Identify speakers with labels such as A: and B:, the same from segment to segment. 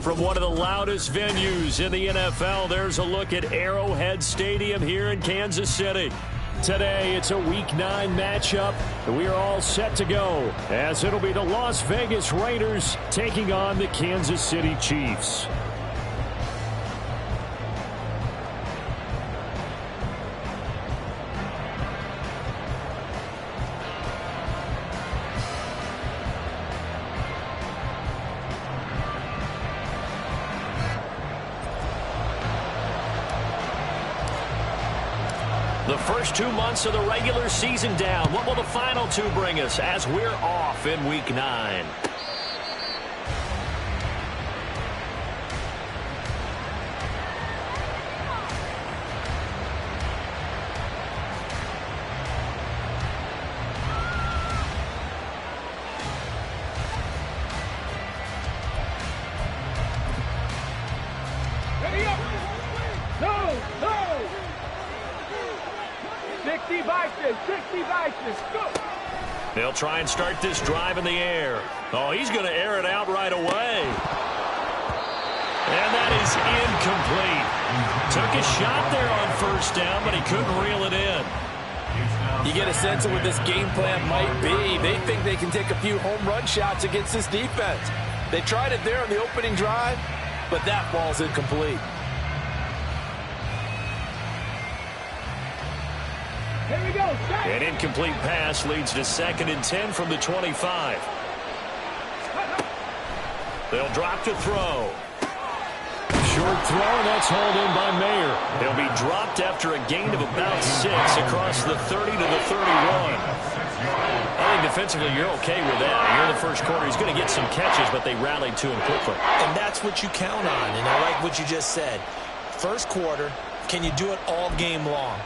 A: From one of the loudest venues in the NFL, there's a look at Arrowhead Stadium here in Kansas City. Today, it's a Week 9 matchup, and we are all set to go, as it'll be the Las Vegas Raiders taking on the Kansas City Chiefs. The first 2 months of the regular season down. What will the final 2 bring us as we're off in Week 9? They'll try and start this drive in the air. Oh, he's going to air it out right away. And that is incomplete. Took a shot there on first down, but he couldn't reel it in.
B: You get a sense of what this game plan might be. They think they can take a few home run shots against this defense. They tried it there on the opening drive, but that ball's incomplete.
C: Here we go.
A: An incomplete pass leads to 2nd and 10 from the 25. They'll drop to throw. Short throw, and that's hauled in by Mayer. They'll be dropped after a gain of about 6 across the 30 to the 31. I think defensively you're okay with that. Here in the first quarter, he's going to get some catches, but they rallied to him quickly.
D: And that's what you count on, and I like what you just said. First quarter, can you do it all game long?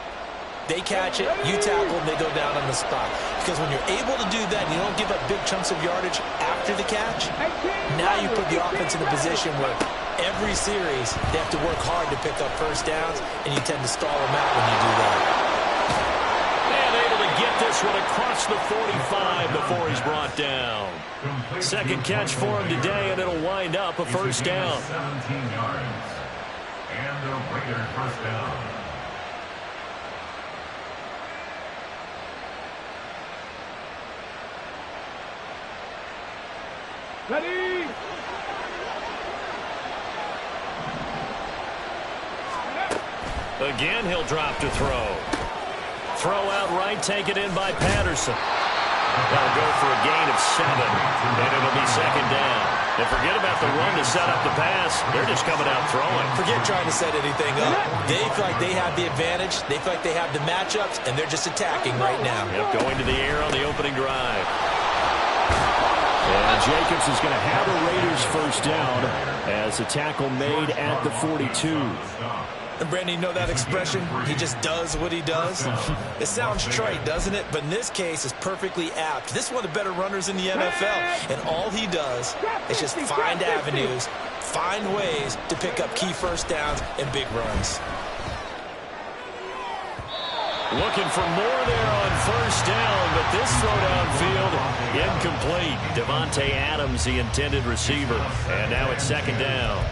D: They catch it, you tackle them, they go down on the spot. Because when you're able to do that and you don't give up big chunks of yardage after the catch, now you put the offense in a position where every series they have to work hard to pick up first downs, and you tend to stall them out when you do that.
A: And able to get this one across the 45 before he's brought down. Second catch for him today, and it'll wind up a first down.
E: 17 yards. And the Raiders first down.
C: Ready?
A: Again, he'll drop to throw. Throw out right, take it in by Patterson. They'll go for a gain of 7, and it'll be 2nd down. And forget about the run to set up the pass. They're just coming out throwing.
D: Forget trying to set anything up. They feel like they have the advantage. They feel like they have the matchups, and they're just attacking right now.
A: Yep, going to the air on the opening drive. And Jacobs is going to have a Raiders first down as a tackle made at the 42.
D: And Brandon, you know that expression? He just does what he does. It sounds trite, doesn't it? But in this case, it's perfectly apt. This is one of the better runners in the NFL. And all he does is just find avenues, find ways to pick up key first downs and big runs.
A: Looking for more there on first down, but this throw downfield incomplete. Devontae Adams, the intended receiver. And now it's 2nd down.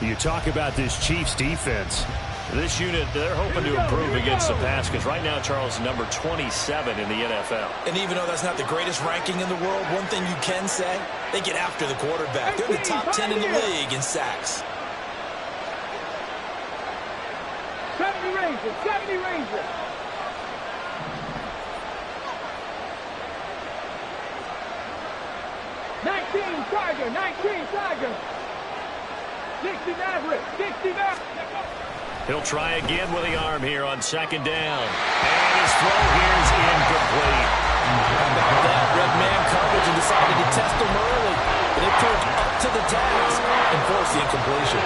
A: You talk about this Chiefs defense. This unit, they're hoping to improve against the pass because right now, Charles, number 27 in the NFL.
D: And even though that's not the greatest ranking in the world, one thing you can say, they get after the quarterback. They're in the top 10 in the league in sacks.
C: 70 Rangers, 70 Rangers. Tiger, 19 Tiger. 60 Maverick, 60 Maverick.
A: He'll try again with the arm here on 2nd down. And his throw here is incomplete.
D: How about that? Red man coverage and decided to test him early. But it proved up to the task and forced the incompletion.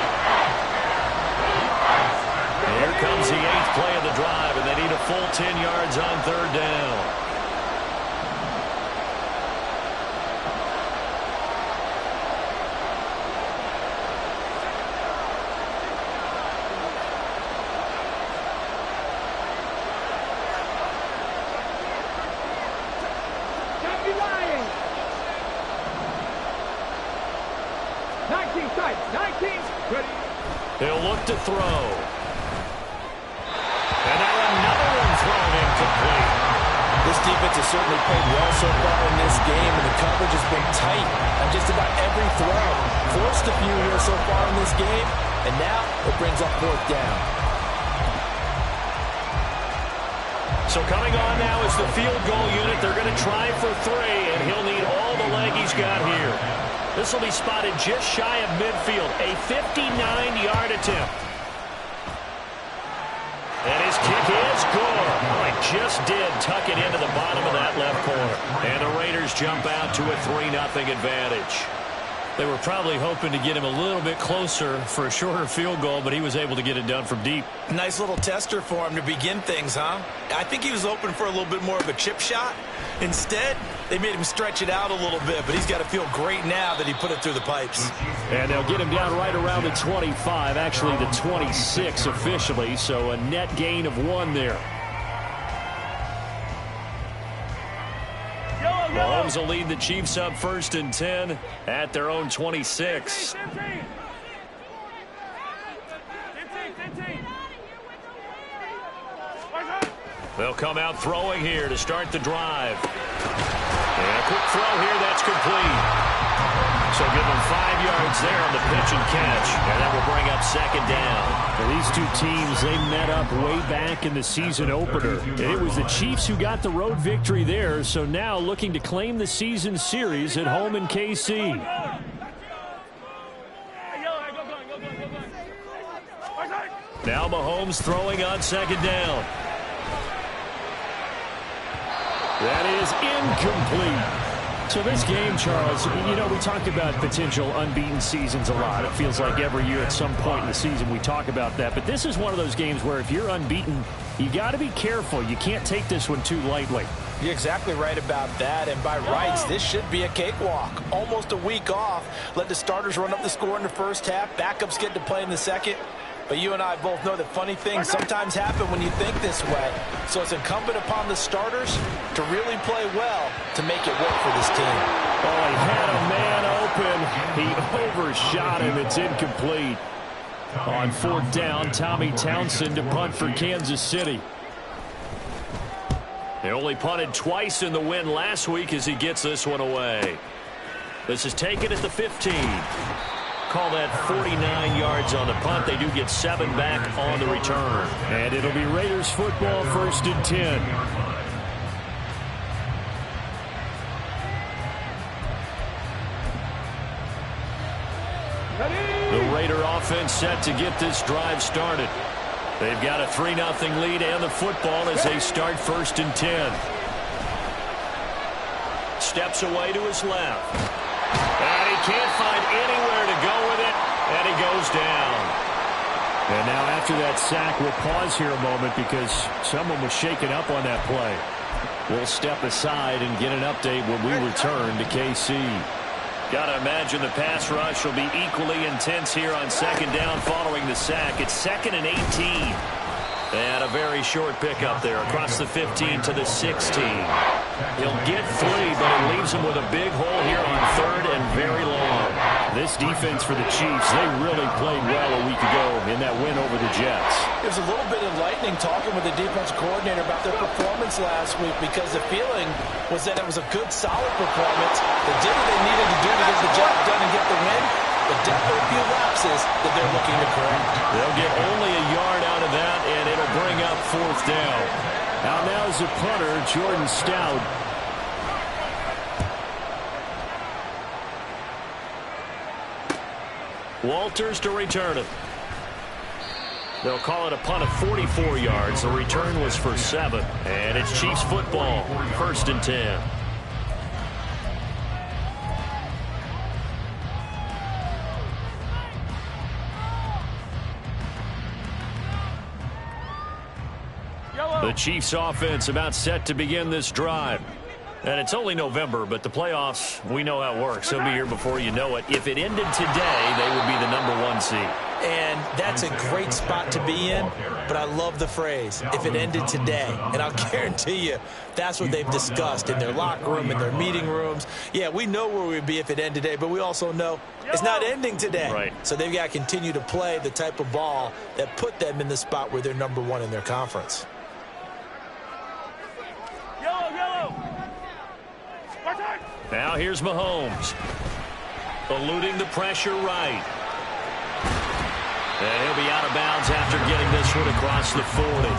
A: Here comes the 8th play of the drive, and they need a full 10 yards on 3rd down.
C: Ready.
A: They'll look to throw. And now another one thrown incomplete.
B: This defense has certainly played well so far in this game, and the coverage has been tight on just about every throw. Forced a few here so far in this game, and now it brings up fourth down.
A: So coming on now is the field goal unit. They're going to try for 3, and he'll need all the leg he's got here. This will be spotted just shy of midfield, a 59-yard attempt. And his kick is good. Oh, it just did tuck it into the bottom of that left corner. And the Raiders jump out to a 3-0 advantage. They were probably hoping to get him a little bit closer for a shorter field goal, but he was able to get it done from deep.
D: Nice little tester for him to begin things, huh? I think he was hoping for a little bit more of a chip shot. Instead, they made him stretch it out a little bit, but he's got to feel great now that he put it through the pipes.
A: And they'll get him down right around the 25, actually the 26 officially, so a net gain of 1 there. Mahomes will lead the Chiefs up 1st and 10 at their own 26. They'll come out throwing here to start the drive. And a quick throw here, that's complete. So give them 5 yards there on the pitch and catch. And that will bring up 2nd down.
F: Well, these two teams, they met up way back in the season opener. And it was the Chiefs who got the road victory there. So now looking to claim the season series at home in KC.
A: Now Mahomes throwing on 2nd down.
F: That is incomplete. So this game, Charles, you know, we talked about potential unbeaten seasons a lot. It feels like every year at some point in the season we talk about that. But this is one of those games where if you're unbeaten, you got to be careful. You can't take this one too lightly.
B: You're exactly right about that, and by rights, this should be a cakewalk. Almost a week off. Let the starters run up the score in the first half. Backups get to play in the second. But you and I both know that funny things sometimes happen when you think this way. So it's incumbent upon the starters to really play well to make it work for this team.
F: Oh, he had a man open. He overshot him. It's incomplete. On 4th down, Tommy Townsend to punt for Kansas City.
A: They only punted twice in the win last week as he gets this one away. This is taken at the 15. Call that 49 yards on the punt. They do get 7 back on the return.
F: And it'll be Raiders football 1st and 10.
A: The Raider offense set to get this drive started. They've got a 3-0 lead and the football as they start 1st and 10. Steps away to his left. And he can't find anywhere to go with it, and he goes down.
F: And now after that sack, we'll pause here a moment because someone was shaken up on that play.
A: We'll step aside and get an update when we return to KC. Got to imagine the pass rush will be equally intense here on 2nd down following the sack. It's 2nd and 18. And a very short pickup there across the 15 to the 16. He'll get 3, but it leaves him with a big hole here on 3rd and very long.
F: This defense for the Chiefs, they really played well a week ago in that win over the Jets.
B: It was a little bit enlightening talking with the defense coordinator about their performance last week because the feeling was that it was a good, solid performance. They did what they needed to do to get the job done and get the win, but definitely a few lapses that they're looking to correct.
A: They'll get only a yard out of that, and it'll bring up 4th down.
F: Out now is the punter, Jordan Stout.
A: Walters to return it. They'll call it a punt of 44 yards. The return was for 7. And it's Chiefs football, 1st and 10. The Chiefs offense about set to begin this drive. And it's only November, but the playoffs, we know how it works. They'll be here before you know it. If it ended today, they would be the #1 seed.
D: And that's a great spot to be in, but I love the phrase, if it ended today. And I'll guarantee you, that's what they've discussed in their locker room, in their meeting rooms. Yeah, we know where we'd be if it ended today, but we also know it's not ending today.
A: Right.
D: So they've got to continue to play the type of ball that put them in the spot where they're #1 in their conference.
A: Now here's Mahomes. Eluding the pressure right. And he'll be out of bounds after getting this one across the 40.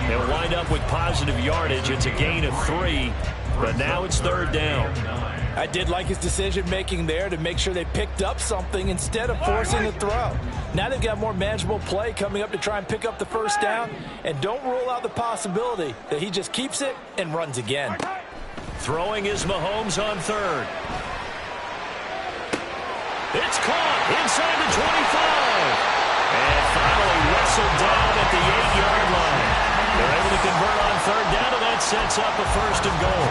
A: They'll wind up with positive yardage. It's a gain of 3, but now it's 3rd down.
B: I did like his decision-making there to make sure they picked up something instead of forcing the throw. Now they've got more manageable play coming up to try and pick up the 1st down, and don't rule out the possibility that he just keeps it and runs again.
A: Throwing is Mahomes on 3rd. It's caught inside the 25. And finally wrestled down at the 8-yard line. They're able to convert on 3rd down, and that sets up a 1st and goal.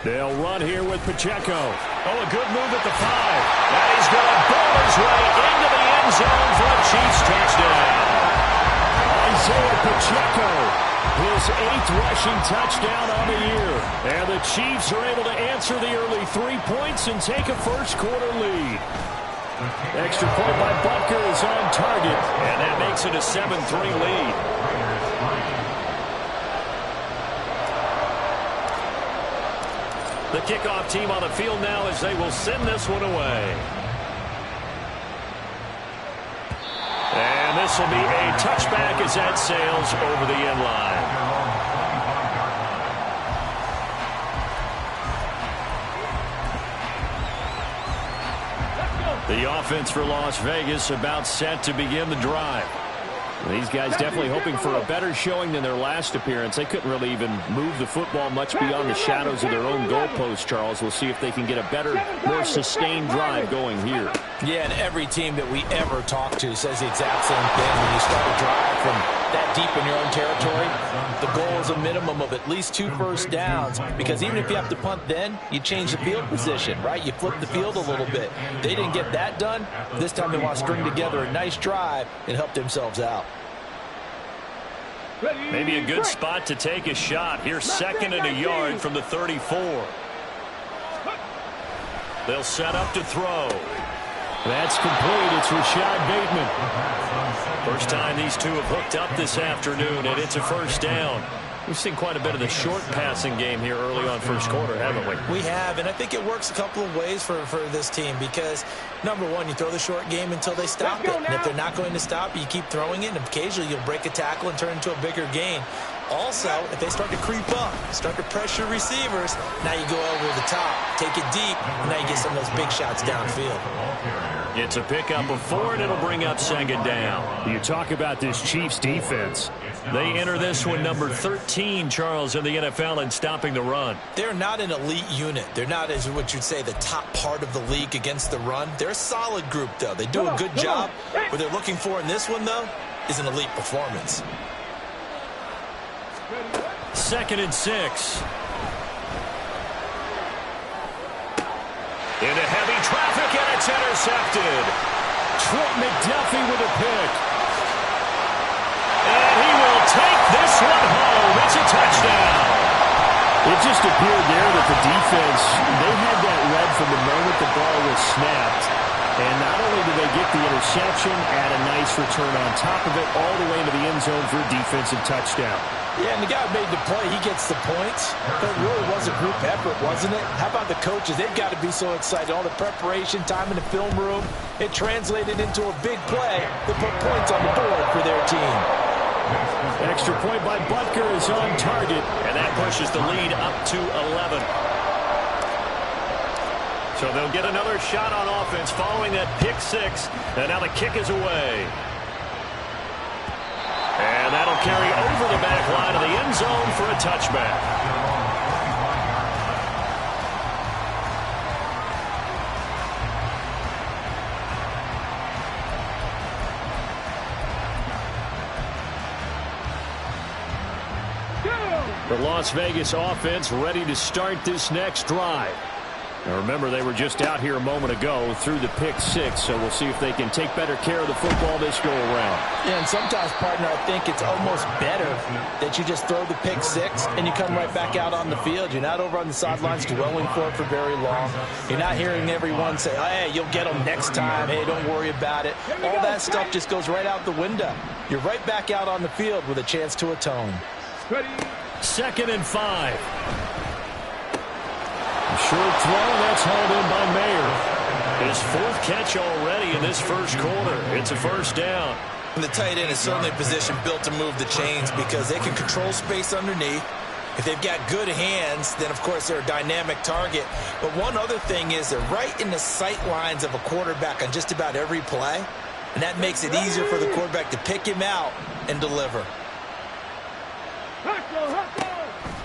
A: They'll run here with Pacheco. Oh, a good move at the 5. And he's going to bowl his way into the end zone for a Chiefs touchdown. Isaiah Pacheco, his 8th rushing touchdown on the year. And the Chiefs are able to answer the early 3 points and take a first-quarter lead. Extra point by Butker is on target, and that makes it a 7-3 lead. The kickoff team on the field now as they will send this one away. And this will be a touchback as that sails over the end line. The offense for Las Vegas about set to begin the drive. These guys definitely hoping for a better showing than their last appearance. They couldn't really even move the football much beyond the shadows of their own goalpost, Charles. We'll see if they can get a better, more sustained drive going here.
B: Yeah, and every team that we ever talk to says the exact same thing. When you start a drive from that deep in your own territory, the goal is a minimum of at least 2 first downs, because even if you have to punt then, you change the field position, right? You flip the field a little bit. They didn't get that done. This time they want to string together a nice drive and help themselves out.
A: Maybe a good spot to take a shot. Here's 2nd and a yard from the 34. They'll set up to throw. That's complete. It's Rashad Bateman. First time these two have hooked up this afternoon, and it's a 1st down. We've seen quite a bit of the short passing game here early on first quarter, haven't we?
D: We have, and I think it works a couple of ways for this team because, number one, you throw the short game until they stop it. And if they're not going to stop, you keep throwing it, and occasionally you'll break a tackle and turn into a bigger gain. Also, if they start to creep up, start to pressure receivers, now you go over the top, take it deep, and now you get some of those big shots downfield.
A: It's a pickup of 4, and it'll bring up 2nd down.
F: You talk about this Chiefs defense.
A: They enter this one number 13, Charles, in the NFL in stopping the run.
D: They're not an elite unit. They're not, as what you'd say, the top part of the league against the run. They're a solid group, though. They do a good job. What they're looking for in this one, though, is an elite performance.
A: 2nd and 6. Into heavy traffic, and it's intercepted.
F: Trent McDuffie with a pick.
A: And he will take this one home. It's a touchdown.
F: It just appeared there that the defense, they had that read from the moment the ball was snapped. And not only did they get the interception, add a nice return on top of it, all the way into the end zone for a defensive touchdown.
B: Yeah, and the guy made the play. He gets the points. But it really was a group effort, wasn't it? How about the coaches? They've got to be so excited. All the preparation, time in the film room, it translated into a big play that put points on the board for their team.
F: Extra point by Butker is on target.
A: And that pushes the lead up to 11. So they'll get another shot on offense following that pick 6. And now the kick is away. And that'll carry over the back line of the end zone for a touchback.
F: The Las Vegas offense ready to start this next drive. Now remember, they were just out here a moment ago through the pick six, so we'll see if they can take better care of the football this go around.
B: Yeah, and sometimes, partner, I think it's almost better that you just throw the pick six and you come right back out on the field. You're not over on the sidelines dwelling for it for very long. You're not hearing everyone say, oh, hey, you'll get them next time. Hey, don't worry about it. All that stuff just goes right out the window. You're right back out on the field with a chance to atone.
A: 2nd and 5.
F: Short throw, that's hauled in by Mayer.
A: His 4th catch already in this first quarter. It's a first down.
D: And the tight end is certainly a position built to move the chains because they can control space underneath. If they've got good hands, then, of course, they're a dynamic target. But one other thing is they're right in the sight lines of a quarterback on just about every play. And that makes it easier for the quarterback to pick him out and deliver.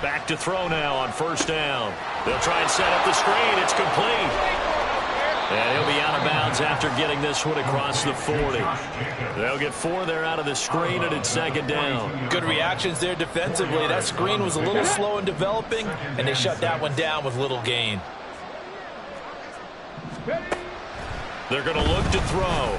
A: Back to throw now on first down. They'll try and set up the screen. It's complete. And he'll be out of bounds after getting this one across the 40. They'll get 4 there out of the screen, and it's 2nd down.
B: Good reactions there defensively. That screen was a little slow in developing, and they shut that one down with little gain.
A: They're going to look to throw.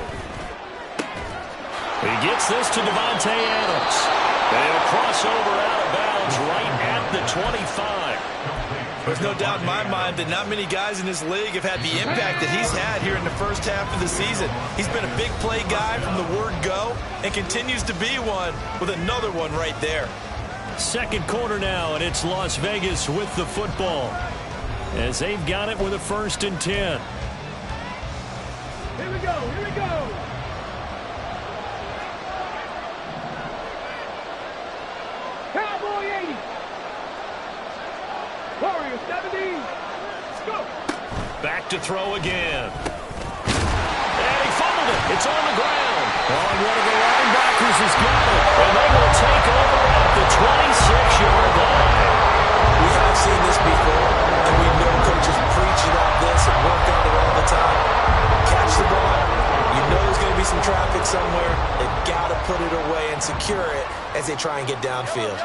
A: He gets this to Davante Adams. And he'll cross over out of bounds right at the 25.
D: There's no doubt in my mind that not many guys in this league have had the impact that he's had here in the first half of the season. He's been a big play guy from the word go and continues to be one with another one right there.
A: 2nd quarter now, and it's Las Vegas with the football as they've got it with a 1st and 10.
C: Here we go, here we go. Cowboy 80. Warrior 70. Go.
A: Back to throw again. And he fumbled it. It's on the ground.
F: Oh, one of the linebackers has got it.
A: And they will take over at the 26-yard line.
D: We have seen this before, and we know coaches preach about this and work on it all the time. Catch the ball. You know there's going to be some traffic somewhere. They've got to put it away and secure it as they try and get downfield.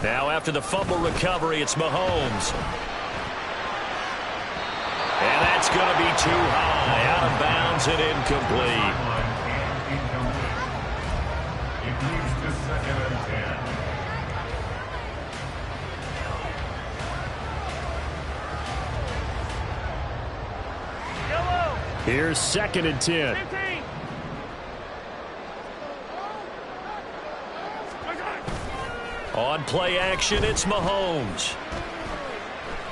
A: Now after the fumble recovery, it's Mahomes. And that's going to be too high. Out of bounds and incomplete.
E: It moves to 2nd and 10.
F: Here's 2nd and 10.
C: 15.
A: On play action, it's Mahomes.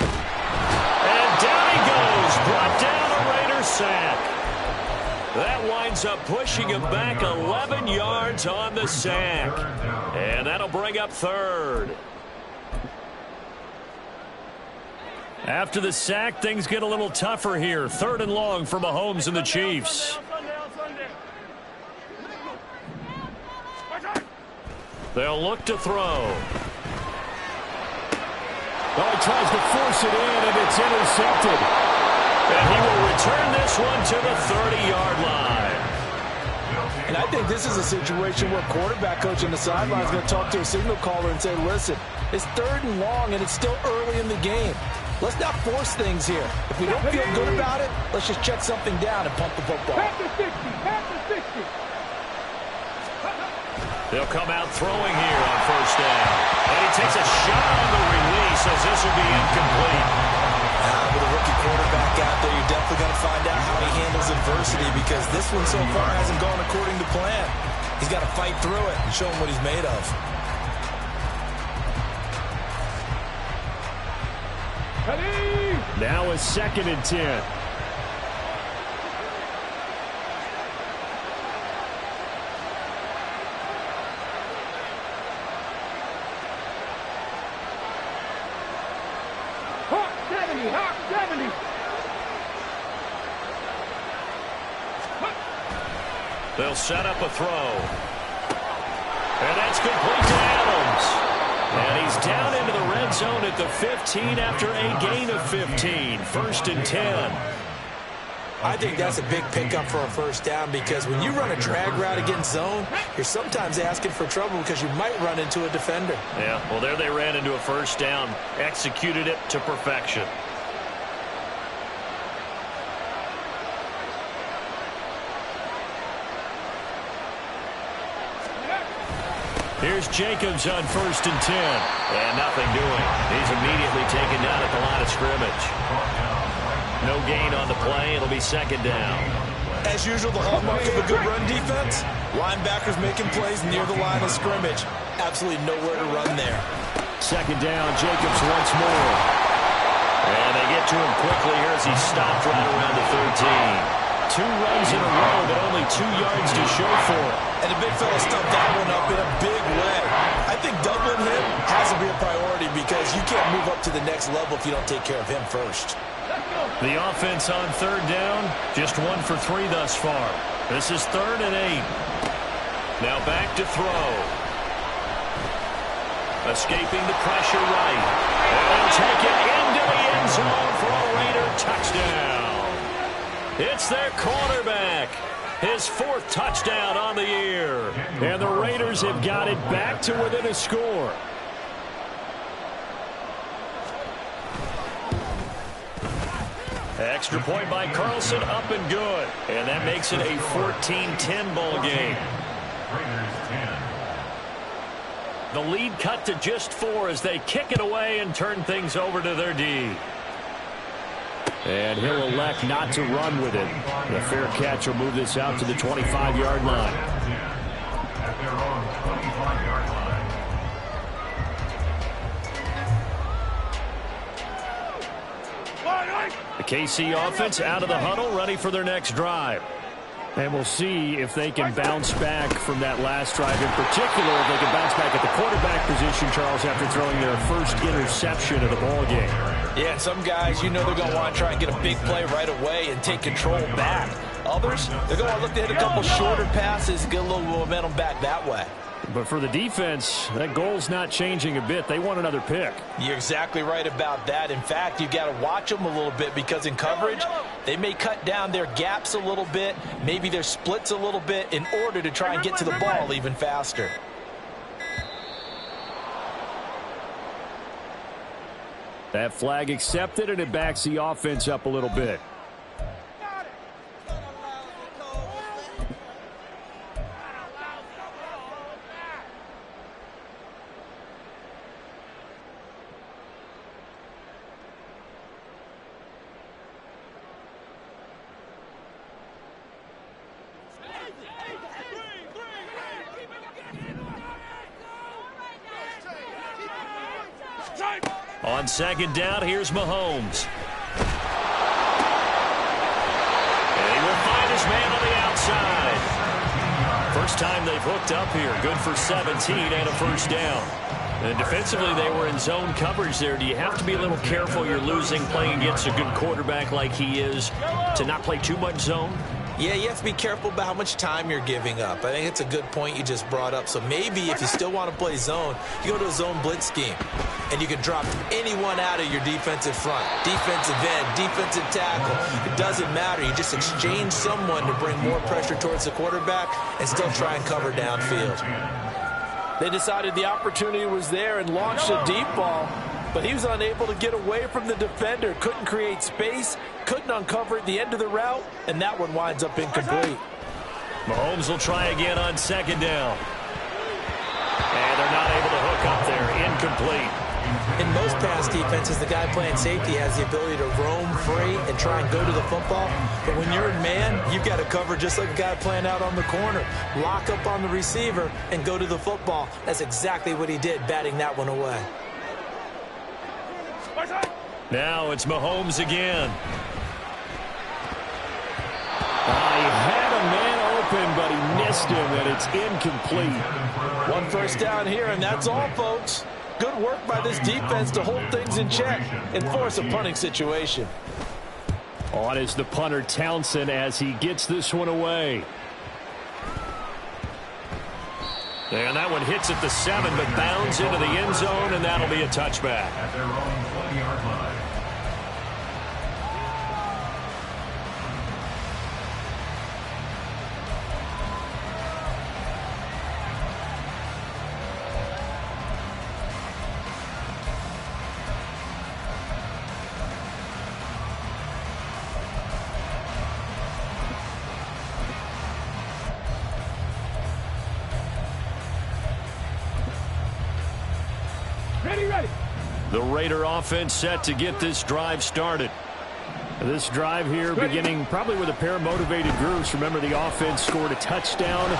A: And down he goes. Brought down a Raider sack. That winds up pushing him back 11 yards on the sack. And that'll bring up 3rd. After the sack, things get a little tougher here. 3rd and long for Mahomes and the Chiefs. They'll look to throw.
F: Oh, he tries to force it in, and it's intercepted.
A: And he will return this one to the 30-yard line.
B: And I think this is a situation where quarterback coach on the sideline is going to talk to a signal caller and say, listen, it's 3rd and long, and it's still early in the game. Let's not force things here. If we don't feel good about it, let's just check something down and pump the football.
C: Back to 60, back to 60.
A: They'll come out throwing here on first down. And he takes a shot on the release as this will be incomplete.
D: With a rookie quarterback out there, you're definitely going to find out how he handles adversity because this one so far hasn't gone according to plan. He's got to fight through it and show him what he's made of.
F: Now a 2nd and 10.
C: Hawk 70, Hawk 70.
A: They'll set up a throw. And that's complete to Adams. And he's down into the red zone at the 15 after a gain of 15. 1st and 10.
D: I think that's a big pickup for a first down because when you run a drag route against zone, you're sometimes asking for trouble because you might run into a defender.
A: Yeah, well, there they ran into a first down, executed it to perfection. Here's Jacobs on 1st and 10. And nothing doing. He's immediately taken down at the line of scrimmage. No gain on the play. It'll be 2nd down.
D: As usual, the hallmark of a good run defense, linebackers making plays near the line of scrimmage. Absolutely nowhere to run there.
F: 2nd down, Jacobs once more.
A: And they get to him quickly here as he stopped right around the 13. 2 runs in a row, but only 2 yards to show for it.
D: And the big fella stuffed that one up in a big way. I think doubling him has to be a priority because you can't move up to the next level if you don't take care of him first.
A: The offense on 3rd down, just 1 for 3 thus far. This is 3rd and 8. Now back to throw. Escaping the pressure right. And they'll take it into the end zone for a Raider touchdown. It's their quarterback. His 4th touchdown on the year.
F: And the Raiders have got it back to within a score.
A: Extra point by Carlson, up and good. And that makes it a 14-10 ball game. The lead cut to just 4 as they kick it away and turn things over to their D.
F: And he'll elect not to run with it. The fair catch will move this out to the 25-yard line.
E: At their own 25-yard line.
A: The KC offense out of the huddle, ready for their next drive.
F: And we'll see if they can bounce back from that last drive. In particular, if they can bounce back at the quarterback position, Charles, after throwing their first interception of the ball game.
B: Yeah, some guys, you know they're going to want to try and get a big play right away and take control back. Others, they're going to look to hit a couple shorter passes, get a little momentum back that way.
F: But for the defense, that goal's not changing a bit. They want another pick.
B: You're exactly right about that. In fact, you got to watch them a little bit because in coverage, they may cut down their gaps a little bit, maybe their splits a little bit in order to try and get to the ball even faster.
F: That flag accepted, and it backs the offense up a little bit.
A: On 2nd down, here's Mahomes. And he will find his man on the outside. First time they've hooked up here. Good for 17 and a first down. And defensively, they were in zone coverage there. Do you have to be a little careful? You're losing playing against a good quarterback like he is to not play too much zone?
D: Yeah, you have to be careful about how much time you're giving up. I think it's a good point you just brought up. So maybe if you still want to play zone, you go to a zone blitz scheme. And you can drop anyone out of your defensive front. Defensive end, defensive tackle. It doesn't matter. You just exchange someone to bring more pressure towards the quarterback and still try and cover downfield.
B: They decided the opportunity was there and launched a deep ball. But he was unable to get away from the defender. Couldn't create space. Couldn't uncover at the end of the route. And that one winds up incomplete.
A: Mahomes will try again on 2nd down. And they're not able to hook up there. Incomplete.
D: In most pass defenses, the guy playing safety has the ability to roam free and try and go to the football. But when you're in man, you've got to cover just like a guy playing out on the corner. Lock up on the receiver and go to the football. That's exactly what he did, batting that one away.
A: Now it's Mahomes again.
F: He had a man open, but he missed him, and it's incomplete.
B: 1 first down here, and that's all, folks. Good work by this defense to hold things in check and force a punting situation.
F: On is the punter, Townsend, as he gets this one away.
A: And that one hits at the 7, but bounds into the end zone, and that'll be a touchback.
E: At their own 20-yard line.
A: The Raider offense set to get this drive started.
F: This drive here beginning probably with a pair of motivated groups. Remember, the offense scored a touchdown their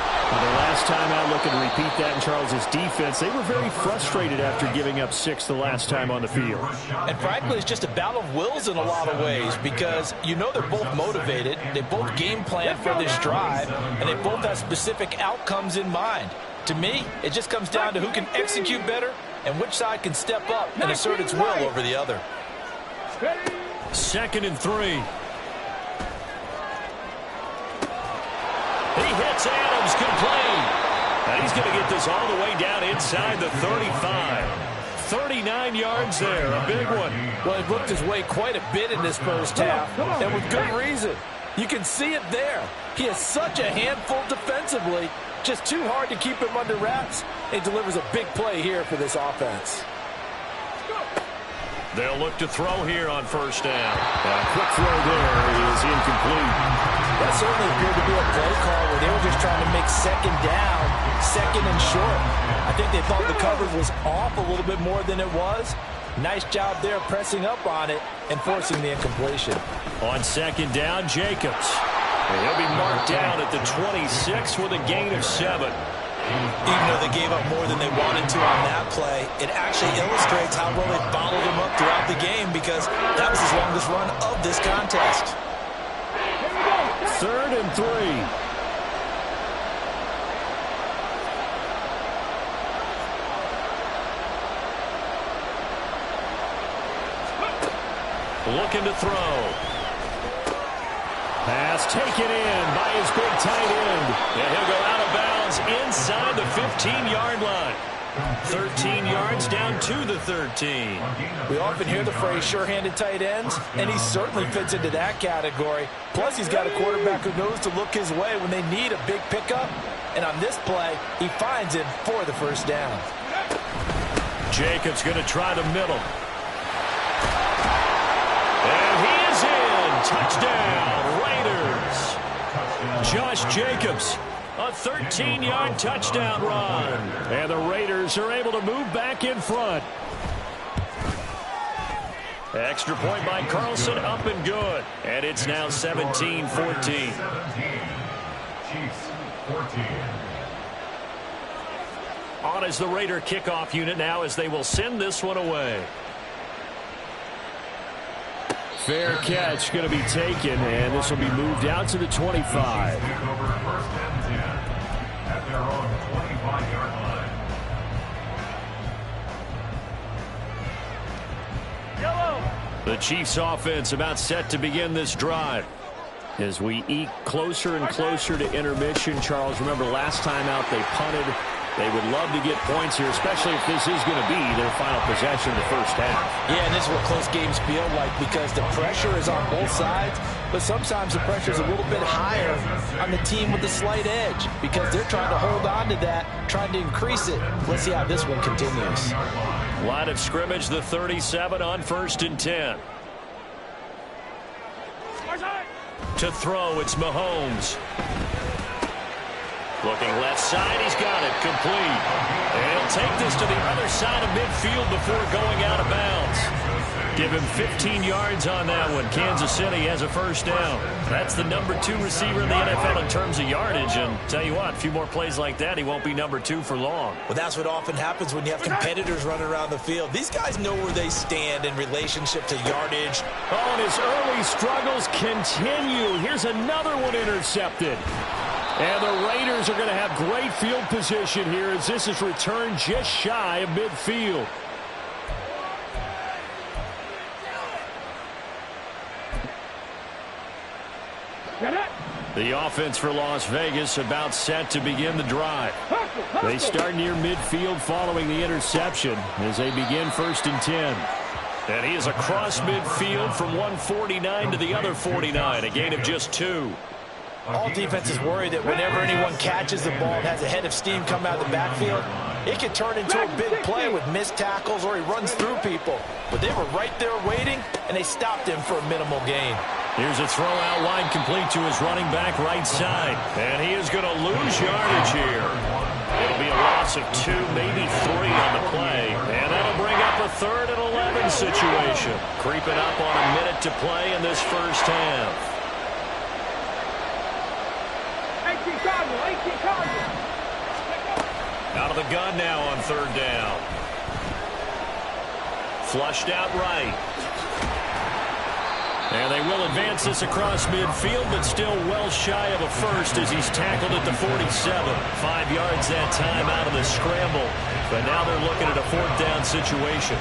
F: last time out. Looking to repeat that in Charles' defense. They were very frustrated after giving up 6 the last time on the field.
B: And frankly, it's just a battle of wills in a lot of ways because you know they're both motivated. They both game plan for this drive, and they both have specific outcomes in mind. To me, it just comes down to who can execute better and which side can step up and assert its will over the other.
A: 2nd and 3. He hits Adams, complete. And he's going to get this all the way down inside the 35. 39 yards there, a big one.
B: Well, he looked his way quite a bit in this first half, and with good reason. You can see it there. He is such a handful defensively, just too hard to keep him under wraps. He delivers a big play here for this offense.
A: They'll look to throw here on 1st down. A quick throw there is incomplete.
B: That certainly appeared to be a play call where they were just trying to make 2nd down, 2nd and short. I think they thought the coverage was off a little bit more than it was. Nice job there pressing up on it and forcing the incompletion.
A: On 2nd down, Jacobs. And he'll be marked down at the 26 with a gain of 7.
D: Even though they gave up more than they wanted to on that play, it actually illustrates how well they bottled them up throughout the game because that was his longest run of this contest.
F: 3rd and 3.
A: Looking to throw.
F: Pass taken in by his big tight end.
A: And he'll go out of bounds inside the 15-yard line. 13 yards down to the 13.
B: We often hear the phrase sure-handed tight ends, and he certainly fits into that category. Plus, he's got a quarterback who knows to look his way when they need a big pickup. And on this play, he finds him for the 1st down.
A: Jacobs going to try the middle. And he is in. Touchdown, Raiders. Josh Jacobs, a 13-yard touchdown run.
F: And the Raiders are able to move back in front.
A: Extra point by Carlson, up and good. And it's now 17-14.
E: 17. Chiefs 14.
A: On is the Raider kickoff unit now as they will send this one away.
F: Fair catch going to be taken, and this will be moved out to the 25.
E: Take over 1st and 10 at their own 25-yard line.
A: The Chiefs offense about set to begin this drive.
F: As we eke closer and closer to intermission, Charles, remember last time out they punted. They would love to get points here, especially if this is going to be their final possession of the 1st half.
B: Yeah, and this is what close games feel like because the pressure is on both sides, but sometimes the pressure is a little bit higher on the team with the slight edge because they're trying to hold on to that, trying to increase it. Let's see how this one continues.
A: Line of scrimmage, the 37 on 1st and 10. To throw, it's Mahomes. Looking left side, he's got it, complete. And he'll take this to the other side of midfield before going out of bounds. Give him 15 yards on that one. Kansas City has a 1st down. That's the number 2 receiver in the NFL in terms of yardage. And tell you what, a few more plays like that, he won't be number 2 for long.
D: Well, that's what often happens when you have competitors running around the field. These guys know where they stand in relationship to yardage.
F: Oh, and his early struggles continue. Here's another one intercepted. And the Raiders are going to have great field position here as this is returned just shy of midfield. The offense for Las Vegas about set to begin the drive. They start near midfield following the interception as they begin 1st and 10.
A: And he is across midfield from 149 to the other 49, a gain of just 2.
B: All defenses worry that whenever anyone catches the ball and has a head of steam come out of the backfield, it can turn into a big play with missed tackles or he runs through people. But they were right there waiting, and they stopped him for a minimal gain.
A: Here's a throw out wide complete to his running back right side. And he is going to lose yardage here. It'll be a loss of 2, maybe 3 on the play. And that'll bring up a 3rd and 11 situation. Creeping up on a minute to play in this first half.
C: 18 Cardinal, 18 Cardinal.
A: Out of the gun now on 3rd down. Flushed out right. And they will advance this across midfield, but still well shy of a first as he's tackled at the 47. 5 yards that time out of the scramble. But now they're looking at a 4th down situation.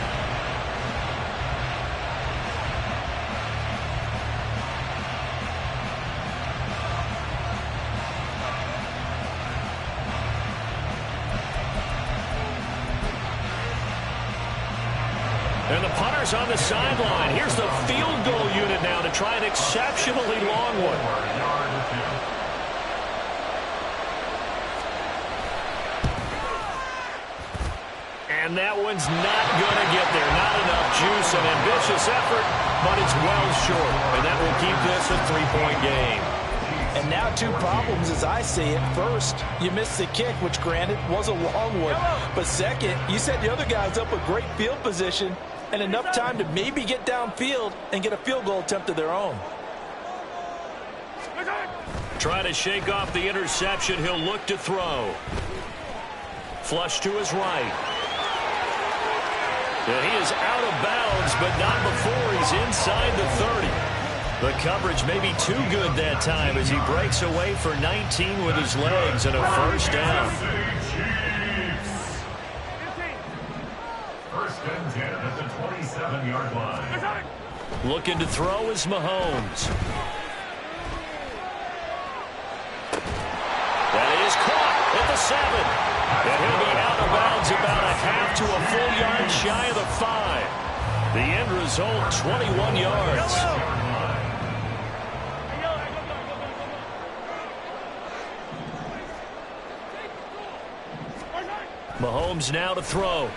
A: And the punter's on the sideline. Here's the field goal unit now to try an exceptionally long one. And that one's not going to get there. Not enough juice. An ambitious effort, but it's well short. And that will keep this a 3-point game.
B: And now 2 problems as I see it. First, you missed the kick, which granted was a long one. But second, you set the other guys up with great field position and enough time to maybe get downfield and get a field goal attempt of their own.
A: Trying to shake off the interception. He'll look to throw. Flush to his right. And he is out of bounds, but not before he's inside the 30. The coverage may be too good that time as he breaks away for 19 with his legs and a first down.
E: First and 10 at the 27-yard line.
A: Looking to throw is Mahomes. That is caught at the 7. And he'll be out of bounds about a half to a full yard shy of the 5. The end result, 21 yards. Mahomes now to throw.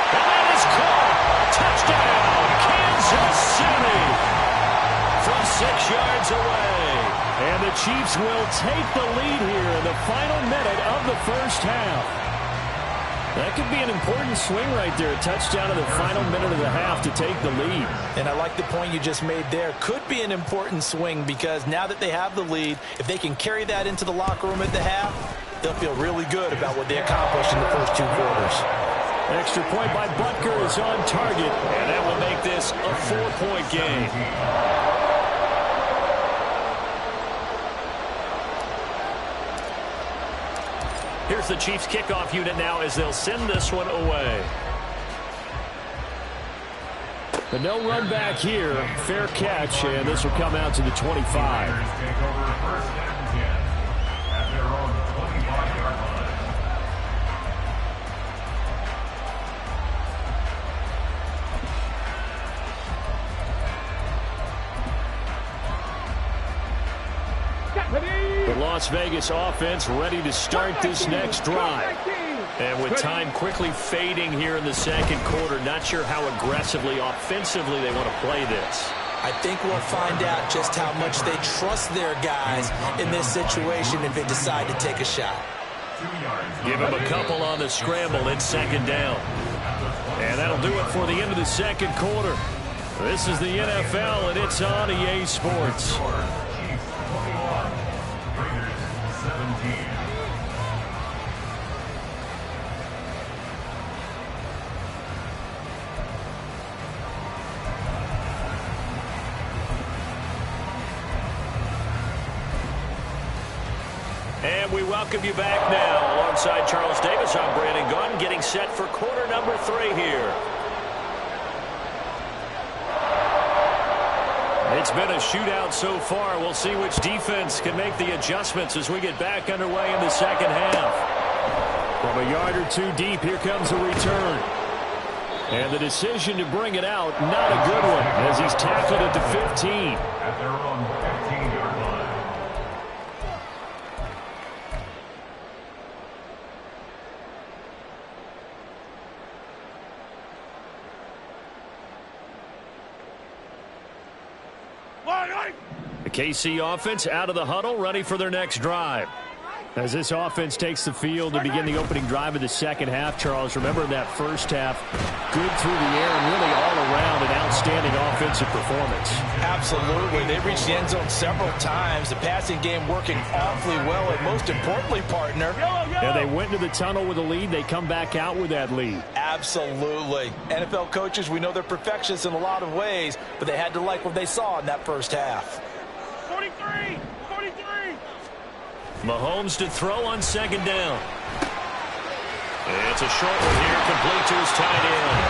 A: And that is caught. Touchdown, Kansas City. From 6 yards away. And the Chiefs will take the lead here in the final minute of the first half. That could be an important swing right there. A touchdown in the final minute of the half to take the lead.
B: And I like the point you just made there. Could be an important swing because now that they have the lead, if they can carry that into the locker room at the half, they'll feel really good about what they accomplished in the first 2 quarters.
A: Extra point by Butker is on target, and that will make this a 4-point game. Here's the Chiefs kickoff unit now as they'll send this one away. But no run back here. Fair catch, and this will come out to the 25. The Las Vegas offense ready to start this next drive. And with time quickly fading here in the second quarter, not sure how aggressively, offensively they want to play this.
D: I think we'll find out just how much they trust their guys in this situation if they decide to take a shot.
A: Give him a couple on the scramble. It's 2nd down. And that'll do it for the end of the second quarter. This is the NFL, and it's on EA Sports. And we welcome you back now. Alongside Charles Davis, I'm Brandon Gunn, getting set for quarter number 3 here. It's been a shootout so far. We'll see which defense can make the adjustments as we get back underway in the second half. From a yard or 2 deep, here comes a return. And the decision to bring it out, not a good one, as he's tackled at the 15.
E: At their own 15-yard line.
A: The KC offense out of the huddle, ready for their next drive.
F: As this offense takes the field to begin the opening drive of the second half, Charles, remember that first half, good through the air and really all around an outstanding offensive performance.
B: Absolutely. They reached the end zone several times. The passing game working awfully well, and most importantly, partner.
F: Yeah, they went to the tunnel with a lead. They come back out with that lead.
B: Absolutely. NFL coaches, we know they're perfectionists in a lot of ways, but they had to like what they saw in that first half.
C: 43!
A: Mahomes to throw on second down. It's a short one here, complete to his tight end.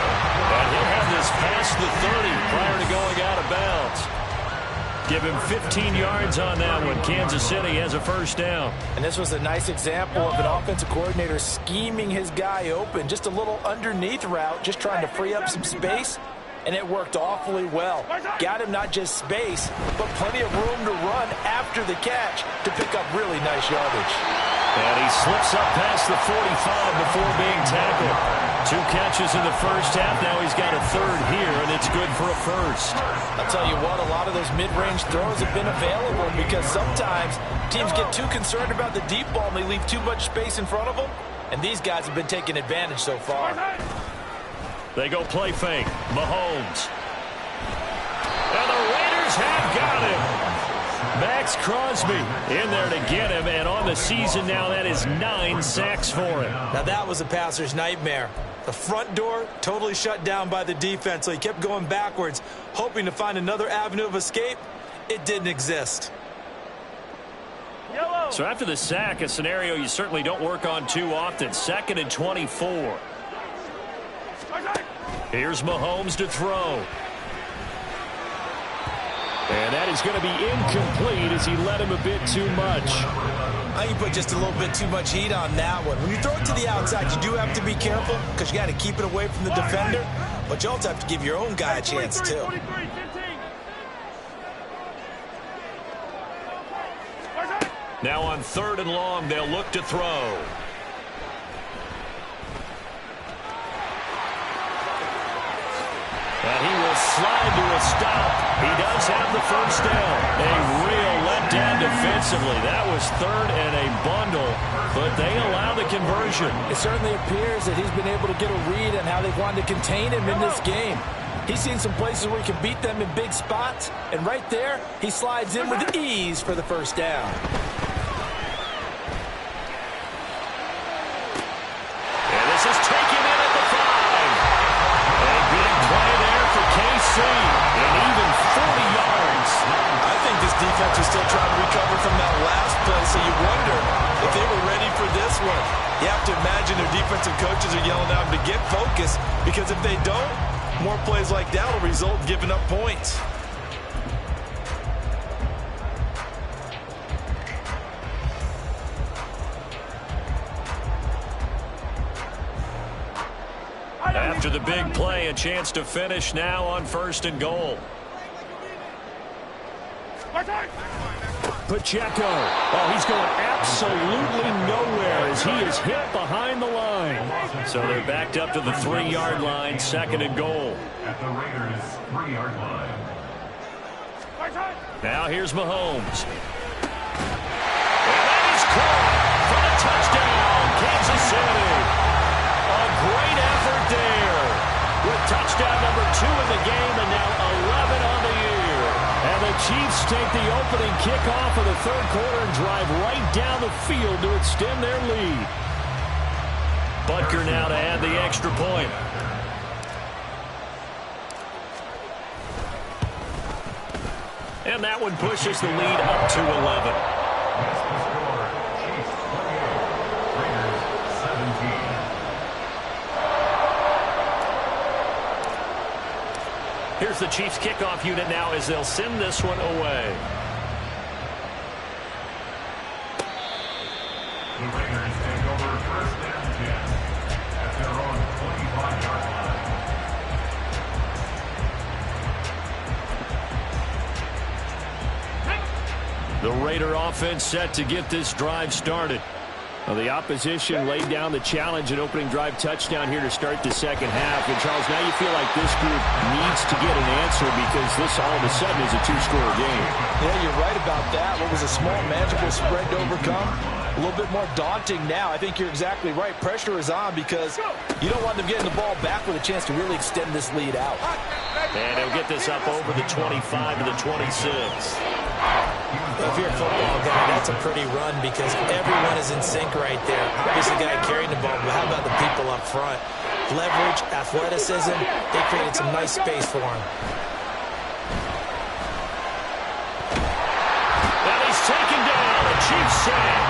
A: And he'll have this past the 30 prior to going out of bounds. Give him 15 yards on that one. Kansas City has a first down.
B: And this was a nice example of an offensive coordinator scheming his guy open. Just a little underneath route, just trying to free up some space. And it worked awfully well. Got him not just space, but plenty of room to run after the catch to pick up really nice yardage.
A: And he slips up past the 45 before being tackled. 2 catches in the first half. Now he's got a third here, and it's good for a first.
B: I'll tell you what, a lot of those mid-range throws have been available because sometimes teams get too concerned about the deep ball and they leave too much space in front of them. And these guys have been taking advantage so far.
A: They go play fake. Mahomes. And the Raiders have got him. Max Crosby in there to get him. And on the season now, that is 9 sacks for him.
D: Now that was a passer's nightmare. The front door totally shut down by the defense, so he kept going backwards, hoping to find another avenue of escape. It didn't exist.
A: So after the sack, a scenario you certainly don't work on too often. 2nd and 24. Here's Mahomes to throw. And that is going to be incomplete as he led him a bit too much.
D: I think you put just a little bit too much heat on that one. When you throw it to the outside, you do have to be careful because you got to keep it away from the defender. But you also have to give your own guy a chance, too.
A: Now on 3rd and long, they'll look to throw. And he will slide to a stop. He does have the first down. A real letdown defensively. That was 3rd and a bundle, but they allow the conversion.
B: It certainly appears that he's been able to get a read on how they wanted to contain him in this game. He's seen some places where he can beat them in big spots, and right there, he slides in with ease for the first down.
A: And this is taken in at the 5. A big play there for KC, and even 40 yards.
D: I think this defense is still trying to recover from that last play, so you wonder if they were ready for this one. You have to imagine their defensive coaches are yelling at them to get focused, because if they don't, more plays like that will result in giving up points.
A: After the big play, a chance to finish now on 1st and goal.
F: Pacheco. Oh, he's going absolutely nowhere as he is hit behind the line.
A: So they're backed up to the 3-yard line, 2nd and goal.
E: At the Raiders' 3-yard line.
A: Now here's Mahomes. And that is caught for the touchdown, Kansas City. A great effort there with touchdown number 2 in the game and now 11 on the year. And the Chiefs take the opening kickoff of the 3rd quarter and drive right down the field to extend their lead. Butker now to add the extra point. And that one pushes the lead up to 11. Here's the Chiefs kickoff unit now as they'll send this one away.
E: The Raiders take over 1st and 10 at their own 25-yard line.
A: The Raider offense set to get this drive started.
F: Well, the opposition laid down the challenge, an opening drive touchdown here to start the second half. And, Charles, now you feel like this group needs to get an answer because this all of a sudden is a 2-score game.
B: Yeah, you're right about that. What was a small, manageable spread to overcome a little bit more daunting now. I think you're exactly right. Pressure is on because you don't want them getting the ball back with a chance to really extend this lead out.
A: And he'll get this up over the 25 to the 26.
D: If you're a football guy, that's a pretty run because everyone is in sync right there. Obviously, the guy carrying the ball, but how about the people up front? Leverage, athleticism, they created some nice space for him.
A: And he's taken down. A Chiefs sack.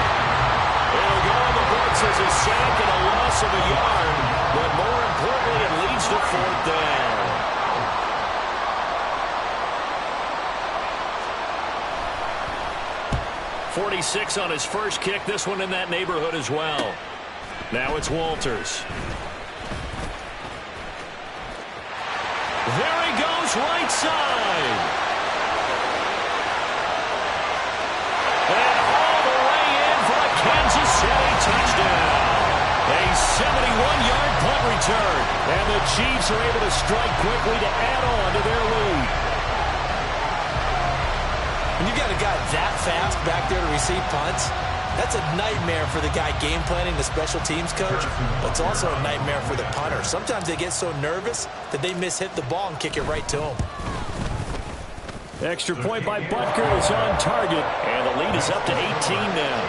A: It'll go on the books as a sack and a loss of a yard. But more importantly, it leads to 4th down. 46 on his first kick. This one in that neighborhood as well. Now it's Walters. There he goes, right side. And all the way in for a Kansas City touchdown. A 71-yard punt return. And the Chiefs are able to strike quickly to add on to their lead.
D: When you got a guy that fast back there to receive punts, that's a nightmare for the guy game planning, the special teams coach. But it's also a nightmare for the punter. Sometimes they get so nervous that they hit the ball and kick it right to him.
F: Extra point by Butker is on target.
A: And the lead is up to 18 now.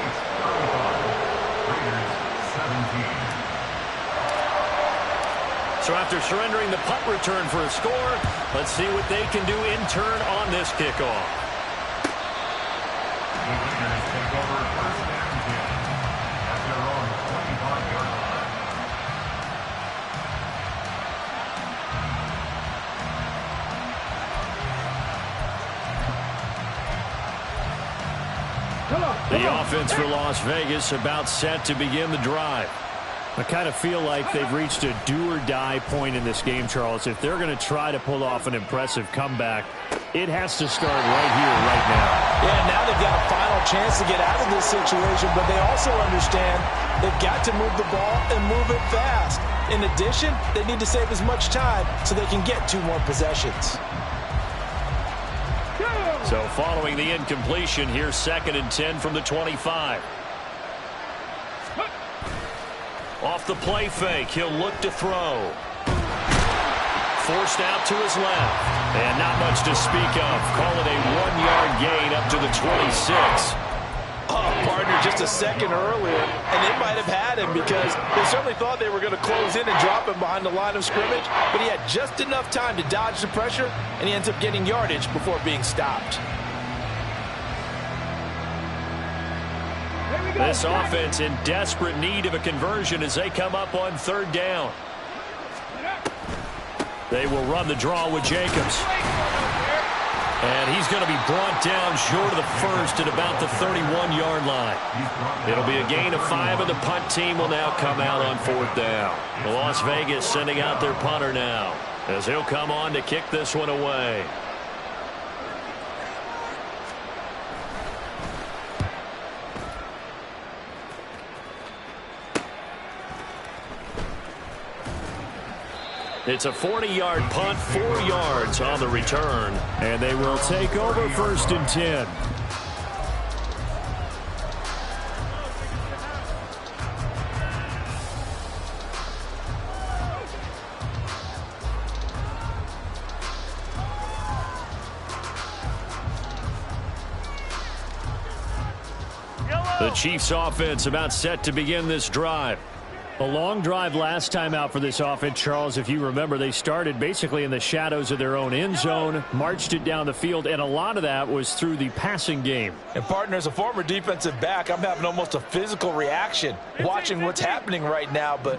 A: So after surrendering the punt return for a score, let's see what they can do in turn on this kickoff. The offense for Las Vegas about set to begin the drive.
F: I kind of feel like they've reached a do-or-die point in this game, Charles. If they're going to try to pull off an impressive comeback, it has to start right here, right now.
B: Yeah, now they've got a final chance to get out of this situation, but they also understand they've got to move the ball and move it fast. In addition, they need to save as much time so they can get 2 more possessions.
A: So following the incompletion, here's 2nd and 10 from the 25. Off the play fake, he'll look to throw. Forced out to his left. And not much to speak of. Call it a 1-yard gain up to the 26.
B: Oh, partner, just a second earlier, and they might have had him because they certainly thought they were going to close in and drop him behind the line of scrimmage, but he had just enough time to dodge the pressure, and he ends up getting yardage before being stopped.
A: This offense in desperate need of a conversion as they come up on 3rd down. They will run the draw with Jacobs. And he's going to be brought down short of the first at about the 31-yard line. It'll be a gain of 5, and the punt team will now come out on 4th down. Las Vegas sending out their punter now as he'll come on to kick this one away. It's a 40-yard punt, 4 yards on the return.
F: And they will take over 1st and 10.
A: The Chiefs offense about set to begin this drive.
F: A long drive last time out for this offense, Charles. If you remember, they started basically in the shadows of their own end zone, marched it down the field, and a lot of that was through the passing game.
B: And, partner, as a former defensive back, I'm having almost a physical reaction watching what's happening right now. But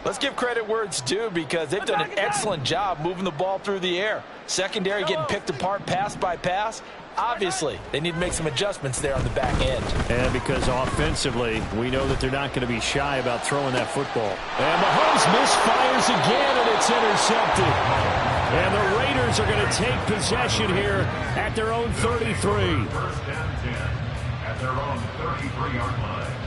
B: let's give credit where it's due because they've done an excellent job moving the ball through the air. Secondary getting picked apart pass by pass. Obviously, they need to make some adjustments there on the back end.
F: And because offensively, we know that they're not going to be shy about throwing that football. And Mahomes misfires again, and it's intercepted. And the Raiders are going to take possession here at their own 33.
E: 1st and 10 at their own 33-yard line.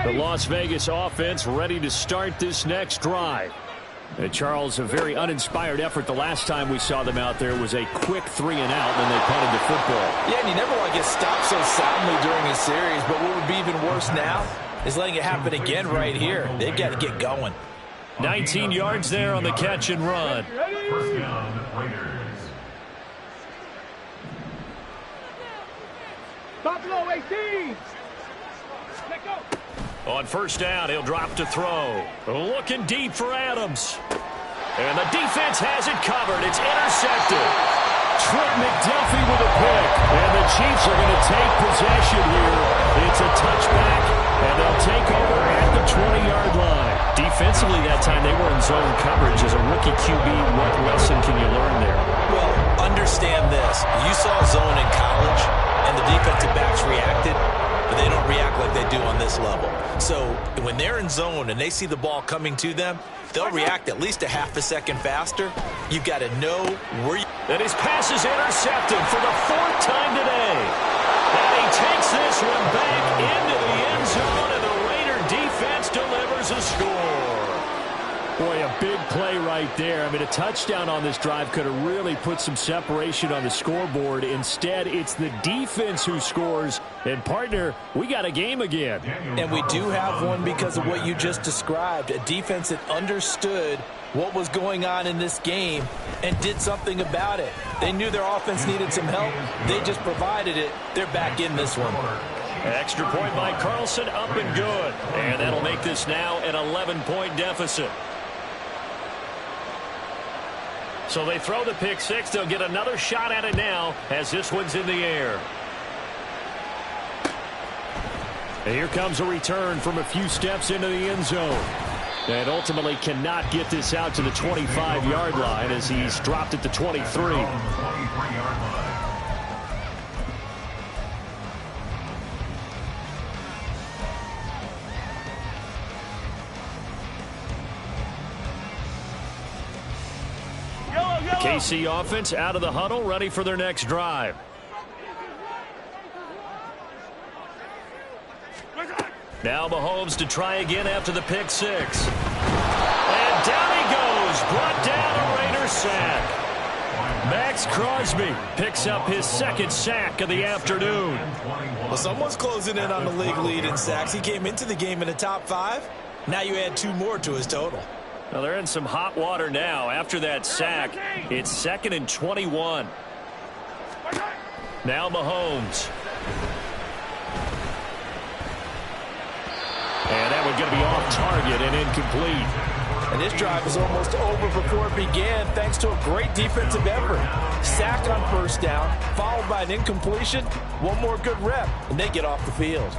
F: The Las Vegas offense ready to start this next drive. Charles, a very uninspired effort the last time we saw them out there was a quick 3-and-out when they punted the football.
B: Yeah, and you never want to get stopped so soundly during a series, but what would be even worse now is letting it happen again right here. They've got to get going.
F: 19 yards there on the catch and run.
E: First down, Raiders.
C: Stop low, 18. Let go.
A: On first down, he'll drop to throw. Looking deep for Adams. And the defense has it covered. It's intercepted.
F: Trent McDuffie with a pick. And the Chiefs are going to take possession here. It's a touchback, and they'll take over at the 20-yard line. Defensively that time, they were in zone coverage. As a rookie QB, what lesson can you learn there?
D: Well, understand this. You saw zone in college, and the defensive backs reacted, but they don't react like they do on this level. So when they're in zone and they see the ball coming to them, they'll react at least a half a second faster. You've got to know where you...
A: And his pass is intercepted for the 4th time today. And he takes this one back into the end zone, and the Raider defense delivers a score.
F: Boy, a big play right there. I mean, a touchdown on this drive could have really put some separation on the scoreboard. Instead, it's the defense who scores. And, partner, we got a game again.
B: And we do have one because of what you just described. A defense that understood what was going on in this game and did something about it. They knew their offense needed some help. They just provided it. They're back in this one.
A: Extra point by Carlson, up and good. And that'll make this now an 11-point deficit. So they throw the pick six. They'll get another shot at it now as this one's in the air. And here comes a return from a few steps into the end zone. And ultimately cannot get this out to the 25-yard line as he's dropped at the 23. KC offense out of the huddle, ready for their next drive. Now Mahomes to try again after the pick six. And down he goes, brought down a Raider sack. Max Crosby picks up his 2nd sack of the afternoon.
D: Well, someone's closing in on the league lead in sacks. He came into the game in the top 5. Now you add 2 more to his total.
A: Well, they're in some hot water now. After that sack, it's 2nd and 21. Now Mahomes. And that one's going to be off target and incomplete.
B: And this drive is almost over before it began thanks to a great defensive effort. Sack on first down, followed by an incompletion. One more good rep, and they get off the field.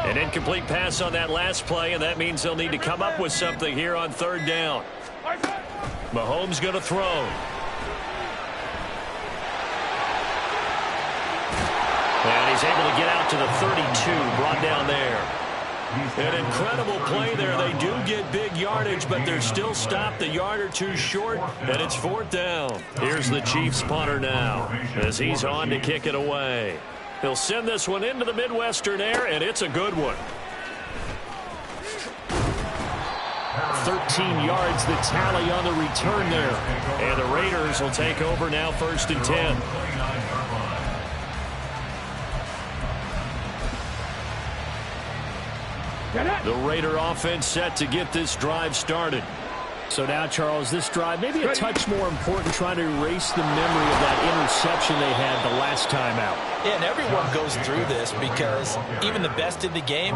A: An incomplete pass on that last play, and that means they'll need to come up with something here on 3rd down. Mahomes going to throw. And he's able to get out to the 32, brought down there. An incredible play there. They do get big yardage, but they're still stopped a yard or 2 short, and it's 4th down. Here's the Chiefs punter now as he's on to kick it away. He'll send this one into the Midwestern air, and it's a good one.
F: 13 yards, the tally on the return there.
A: And the Raiders will take over now 1st and 10. The Raider offense set to get this drive started.
F: So now, Charles, this drive maybe a touch more important, trying to erase the memory of that interception they had the last time out.
B: Yeah, and everyone goes through this because even the best in the game,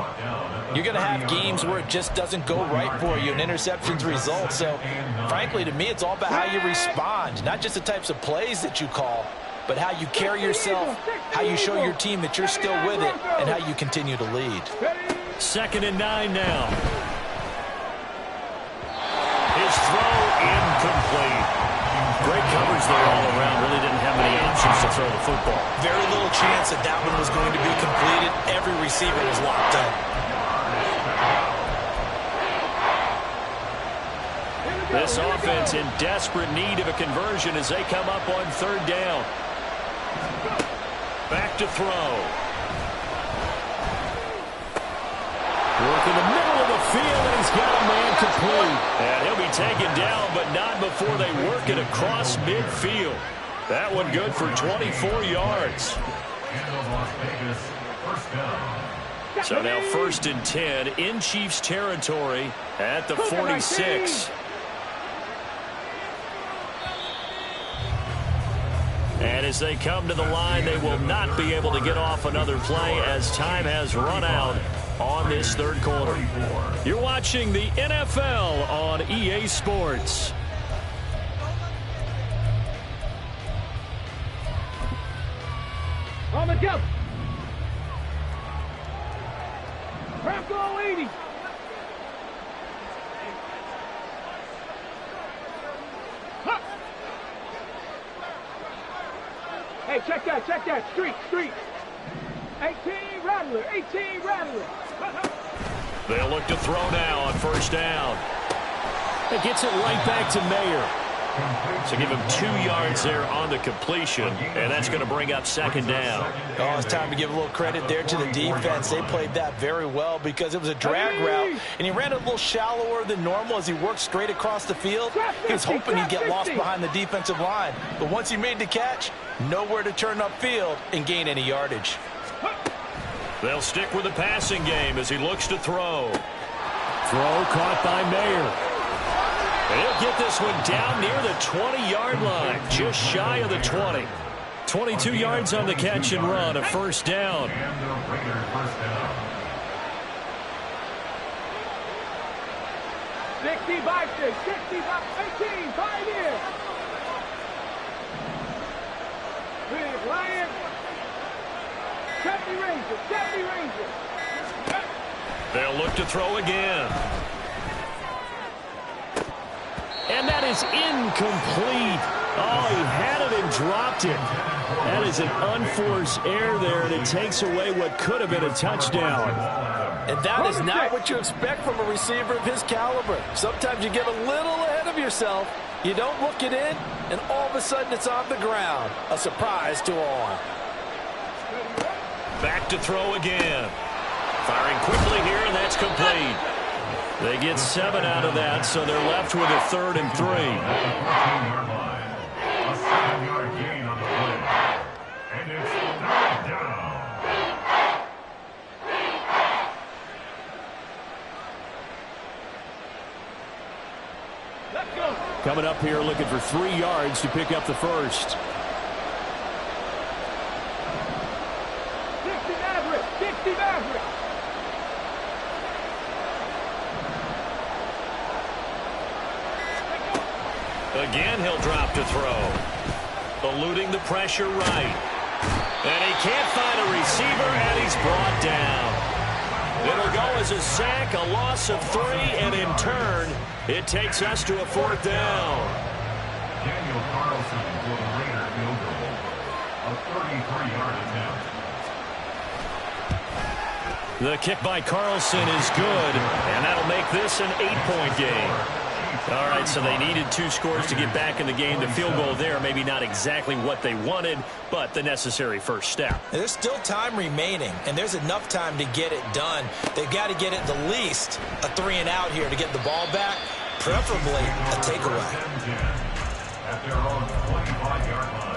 B: you're going to have games where it just doesn't go right for you and interceptions result. So, frankly, to me, it's all about how you respond, not just the types of plays that you call, but how you carry yourself, how you show your team that you're still with it, and how you continue to lead.
A: 2nd and 9 now. His throw incomplete. Great coverage there all around. Really didn't have many options to throw the football.
D: Very little chance that that one was going to be completed. Every receiver was locked up.
A: This offense in desperate need of a conversion as they come up on third down. Back to throw. Work in the middle of the field, and he's got a man complete. And he'll be taken down, but not before they work it across midfield. That one good for 24 yards. So now 1st and 10 in Chiefs territory at the 46. And as they come to the line, they will not be able to get off another play as time has run out on this third quarter. You're watching the NFL on EA Sports.
C: On the jump. Bronco 80. Huh. Hey, check that, check that. Street. 18 Rattler, 18 Rattler.
A: They'll look to throw now on 1st down. It gets it right back to Mayer. So give him 2 yards there on the completion, and that's going to bring up 2nd down.
B: Oh, it's time to give a little credit there to the defense. They played that very well because it was a drag route, and he ran a little shallower than normal as he worked straight across the field. He was hoping he'd get lost behind the defensive line, but once he made the catch, nowhere to turn upfield and gain any yardage.
A: They'll stick with the passing game as he looks to throw.
F: Throw caught by Mayer.
A: And he'll get this one down near the 20-yard line, just shy of the 20. 22 yards on the catch and run, a 1st down.
C: 65, 18, 5 here. Big Lion. 70 Ranger.
A: They'll look to throw again. And that is incomplete. Oh, he had it and dropped it. That is an unforced error there, and it takes away what could have been a touchdown.
B: And that is not what you expect from a receiver of his caliber. Sometimes you get a little ahead of yourself. You don't look it in, and all of a sudden it's on the ground. A surprise to all.
A: Back to throw again. Firing quickly here, and that's complete. They get 7 out of that, so they're left with a 3rd and 3.
E: A 7-yard gain on the play. And it's 3rd down.
C: Let's go.
F: Coming up here looking for 3 yards to pick up the 1st.
C: 60 Maverick.
A: Again, he'll drop to throw. Eluding the pressure right. And he can't find a receiver, and he's brought down. It'll go as a sack, a loss of 3, and in turn, it takes us to a 4th down.
E: Daniel Carlson for the Raider field goal. A 33-yard attempt.
A: The kick by Carlson is good, and that'll make this an 8-point game. All right, so they needed 2 scores to get back in the game. The field goal there, maybe not exactly what they wanted, but the necessary first step.
D: There's still time remaining, and there's enough time to get it done. They've got to get it the least a 3-and-out here to get the ball back, preferably a takeaway.
E: At their own 25-yard line.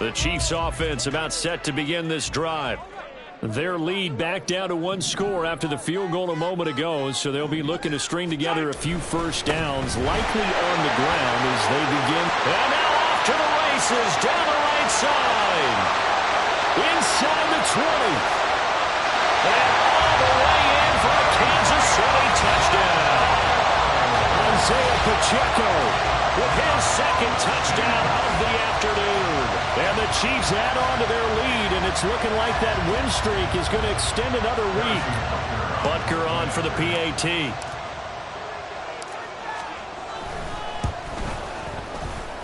F: The Chiefs offense about set to begin this drive. Their lead back down to 1 score after the field goal a moment ago, so they'll be looking to string together a few first downs, likely on the ground as they begin.
A: And now off to the races, down the right side. Inside the 20. And all the way in for a Kansas City touchdown. Isaiah Pacheco with his 2nd touchdown of the afternoon. And the
F: Chiefs add on to their lead, and it's looking like that win streak is going to extend another week.
A: Butker on for the PAT.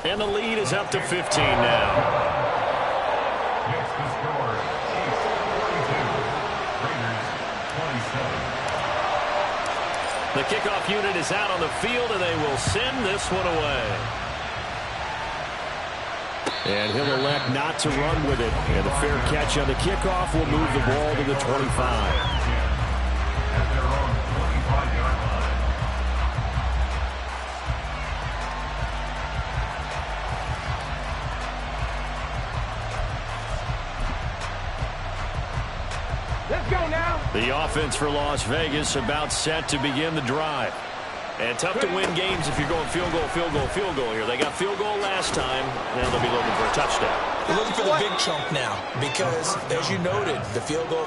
A: And the lead is up to 15 now.
E: Next to score, Chiefs 42, Raiders 27.
A: The kickoff unit is out on the field, and they will send this one away.
F: And he'll elect not to run with it. And the fair catch on the kickoff will move the ball to the 25.
E: At their own 25-yard line.
C: Let's go now.
A: The offense for Las Vegas about set to begin the drive. And tough to win games if you're going field goal, field goal, field goal here. They got field goal last time. Now they'll be looking for a touchdown.
D: You're looking for the big chunk now because, as you noted, the field goal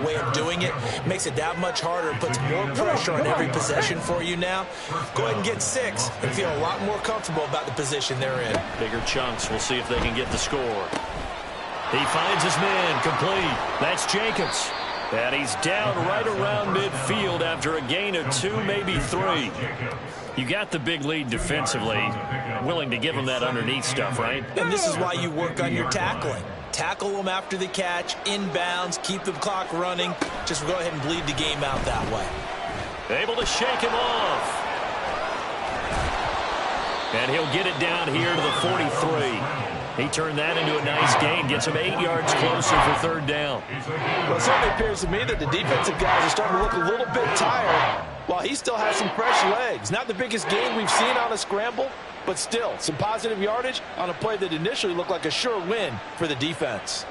D: way of doing it makes it that much harder. It puts more pressure on every possession for you now. Go ahead and get 6 and feel a lot more comfortable about the position they're in.
A: Bigger chunks. We'll see if they can get the score. He finds his man complete. That's Jacobs. And he's down right around midfield after a gain of 2, maybe 3. You got the big lead defensively. Willing to give him that underneath stuff, right?
D: And this is why you work on your tackling. Tackle them after the catch, inbounds, keep the clock running. Just go ahead and bleed the game out that way.
A: Able to shake him off. And he'll get it down here to the 43. He turned that into a nice gain. Gets him 8 yards closer for third down.
B: Well, it certainly appears to me that the defensive guys are starting to look a little bit tired while he still has some fresh legs. Not the biggest gain we've seen on a scramble, but still some positive yardage on a play that initially looked like a sure win for the defense.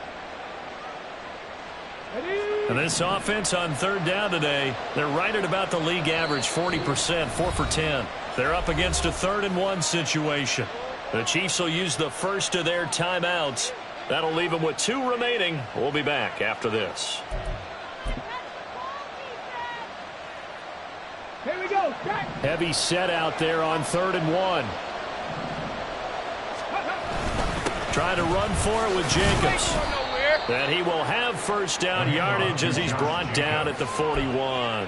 A: And this offense on third down today, they're right at about the league average, 40%, 4 for 10. They're up against a 3rd and 1 situation. The Chiefs will use the first of their timeouts. That'll leave them with 2 remaining. We'll be back after this.
C: Here we go. Set.
F: Heavy set out there on 3rd and 1. Trying to run for it with Jacobs. And he will have first down yardage as he's brought down at the 41.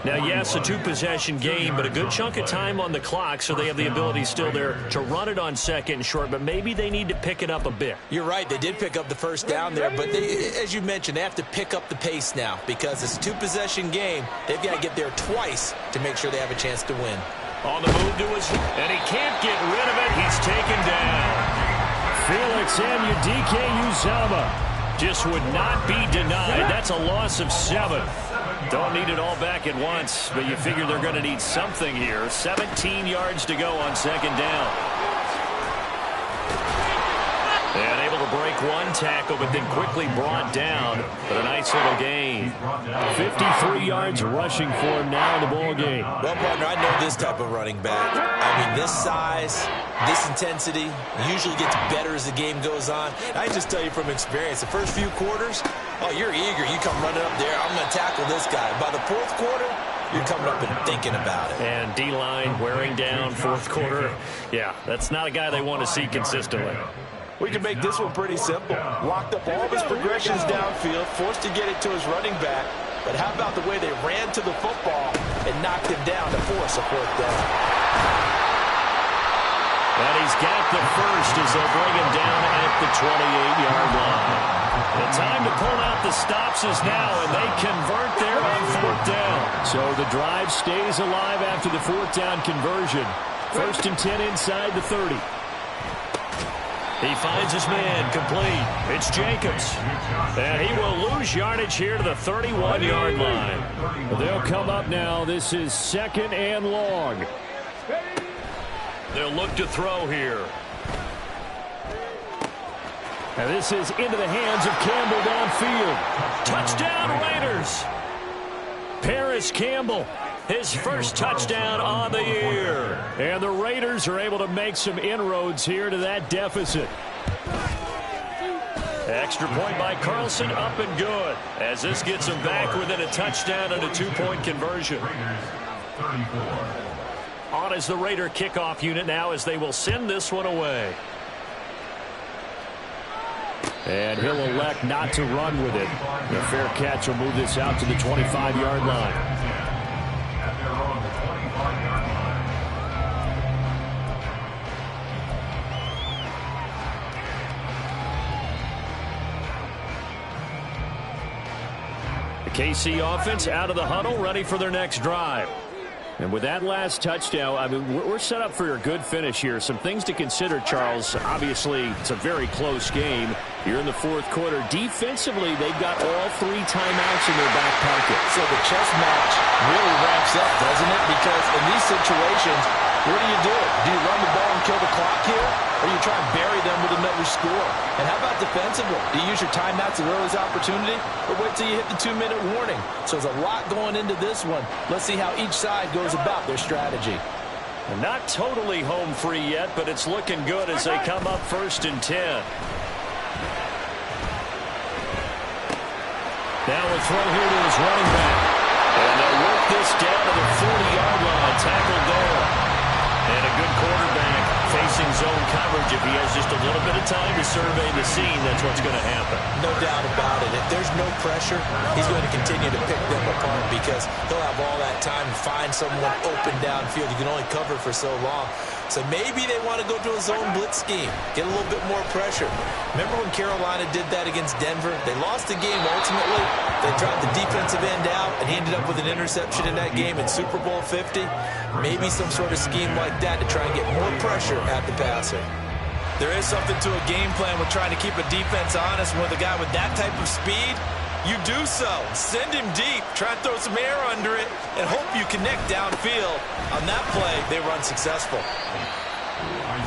F: Now, yes, a 2-possession game, but a good chunk of time on the clock, so they have the ability still there to run it on 2nd and short, but maybe they need to pick it up a bit.
D: You're right. They did pick up the first down there, but as you mentioned, they have to pick up the pace now because it's a 2-possession game. They've got to get there twice to make sure they have a chance to win.
A: On the move to his, and he can't get rid of it. He's taken down.
F: Felix Uzama just would not be denied. That's a loss of 7. Don't need it all back at once, but you figure they're going to need something here. 17 yards to go on 2nd down. And able to break 1 tackle, but then quickly brought down. But a nice little gain. 53 yards rushing for him now in the ball game.
D: Well, partner, I know this type of running back. I mean, this size, this intensity usually gets better as the game goes on. I can just tell you from experience, the first few quarters, oh, you're eager. You come running up there, I'm going to tackle this guy. By the 4th quarter, you're coming up and thinking about it.
A: And D-line wearing down 4th quarter. Yeah, that's not a guy they want to see consistently.
B: We can make this one pretty simple. Locked up all of his progressions downfield, forced to get it to his running back. But how about the way they ran to the football and knocked him down to force a 4th down?
A: And he's got the first as they'll bring him down at the 28-yard line. The time to pull out the stops is now, and they convert there on 4th down.
F: So the drive stays alive after the 4th down conversion. 1st and 10 inside the 30.
A: He finds his man complete. It's Jacobs. And he will lose yardage here to the 31-yard line.
F: They'll come up now. This is 2nd and long.
A: They'll look to throw here.
F: And this is into the hands of Campbell downfield.
A: Touchdown, Raiders.
F: Paris Campbell, his first touchdown on the year. And the Raiders are able to make some inroads here to that deficit.
A: Extra point by Carlson, up and good. As this gets them back within a touchdown and a 2-point conversion. On is the Raider kickoff unit now as they will send this one away.
F: And he'll elect not to run with it. The fair catch will move this out to the 25-yard line.
E: At their own 25-yard line.
A: The KC offense out of the huddle, ready for their next drive.
F: And with that last touchdown, I mean, we're set up for a good finish here. Some things to consider, Charles. Obviously, it's a very close game. You're in the fourth quarter. Defensively, they've got all 3 timeouts in their back pocket.
B: So the chess match really ramps up, doesn't it? Because in these situations, what do? Do you run the ball and kill the clock here? Or you try and bury them with another score? And how about defensively? Do you use your timeouts at earliest opportunity? Or wait till you hit the 2-minute warning? So there's a lot going into this one. Let's see how each side goes about their strategy.
A: And not totally home free yet, but it's looking good as they come up 1st and 10. Now a throw here to his running back. And they'll work this down to the 40-yard line. Tackled there. And a good quarterback facing zone coverage. If he has just a little bit of time to survey the scene, that's what's going to happen.
D: No doubt about it. If there's no pressure, he's going to continue to pick them apart because he'll have all that time to find someone open downfield. You can only cover for so long. So maybe they want to go to a zone blitz scheme, get a little bit more pressure. Remember when Carolina did that against Denver? They lost the game ultimately. They dropped the defensive end out, and he ended up with an interception in that game in Super Bowl 50. Maybe some sort of scheme like that to try and get more pressure at the passer.
B: There is something to a game plan with trying to keep a defense honest. With a guy with that type of speed, you do so. Send him deep, try and throw some air under it, and hope you connect downfield. On that play, they run successful.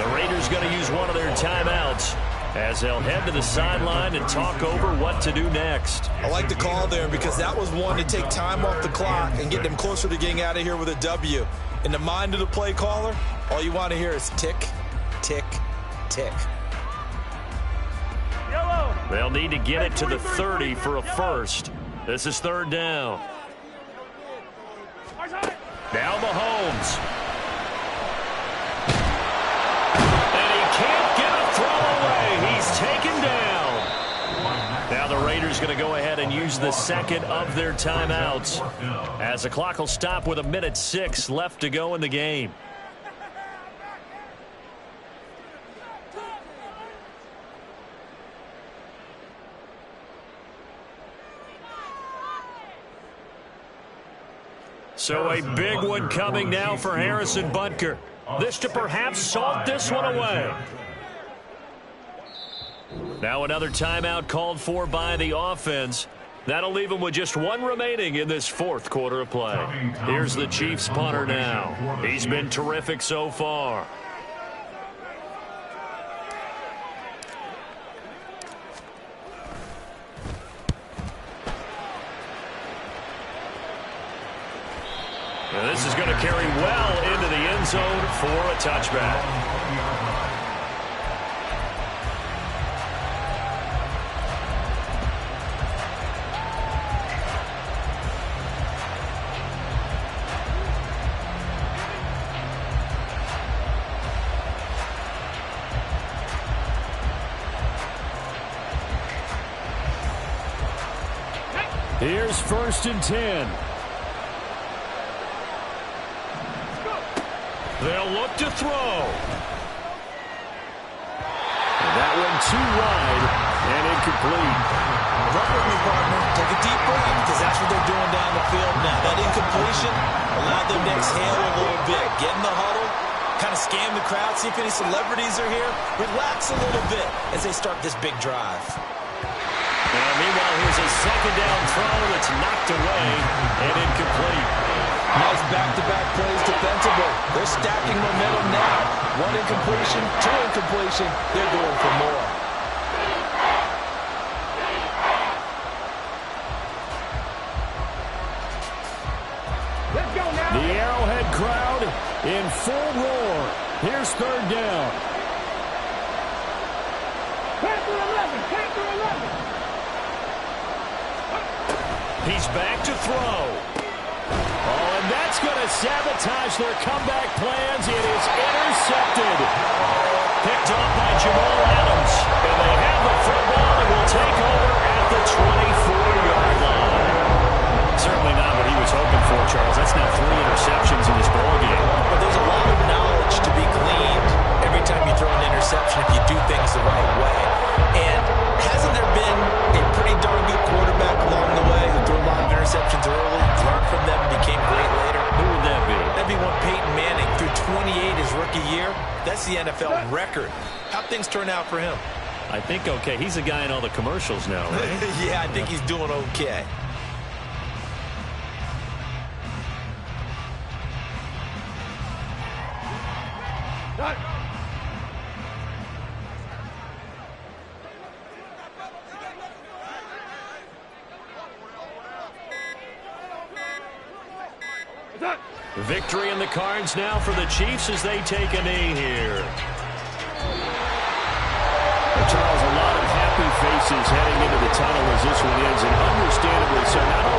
A: The Raiders going to use one of their timeouts as they'll head to the sideline and talk over what to do next.
B: I like the call there because that was one to take time off the clock and get them closer to getting out of here with a W. In the mind of the play caller, all you want to hear is tick, tick, tick.
A: They'll need to get it to the 30 for a first. This is 3rd down. Now Mahomes. And he can't get a throw away. He's taken down. Now the Raiders going to go ahead and use the 2nd of their timeouts as the clock will stop with 1:06 left to go in the game. So a big one coming now for Harrison Butker. This to perhaps salt this one away. Now another timeout called for by the offense. That'll leave him with just 1 remaining in this 4th quarter of play. Here's the Chiefs punter now. He's been terrific so far. And this is going to carry well into the end zone for a touchback.
F: Here's 1st and 10.
A: They'll look to throw. And that one too wide and incomplete.
B: Run with me, partner. Take a deep breath because that's what they're doing down the field now. That incompletion allowed them to exhale a little bit. Get in the huddle, kind of scan the crowd, see if any celebrities are here. Relax a little bit as they start this big drive.
A: Meanwhile, here's a 2nd down throw that's knocked away and incomplete.
B: Nice back-to-back plays defensively. They're stacking momentum now. 1 incompletion, 2 incompletion. They're going for more.
C: Let's go now.
F: The Arrowhead crowd in full roar. Here's 3rd down.
C: Panther 11, Panther 11.
A: He's back to throw. Oh, and that's going to sabotage their comeback plans. It is intercepted. Picked off by Jamal Adams. And they have the football.
D: rookie year. That's the NFL record. How'd things turn out for him?
A: I think okay. He's the guy in all the commercials now, right?
D: Yeah, I think he's doing okay.
A: Victory in the cards now for the Chiefs as they take a knee here. Well, Charles, a lot of happy faces heading into the tunnel as this one ends, and understandably so. Not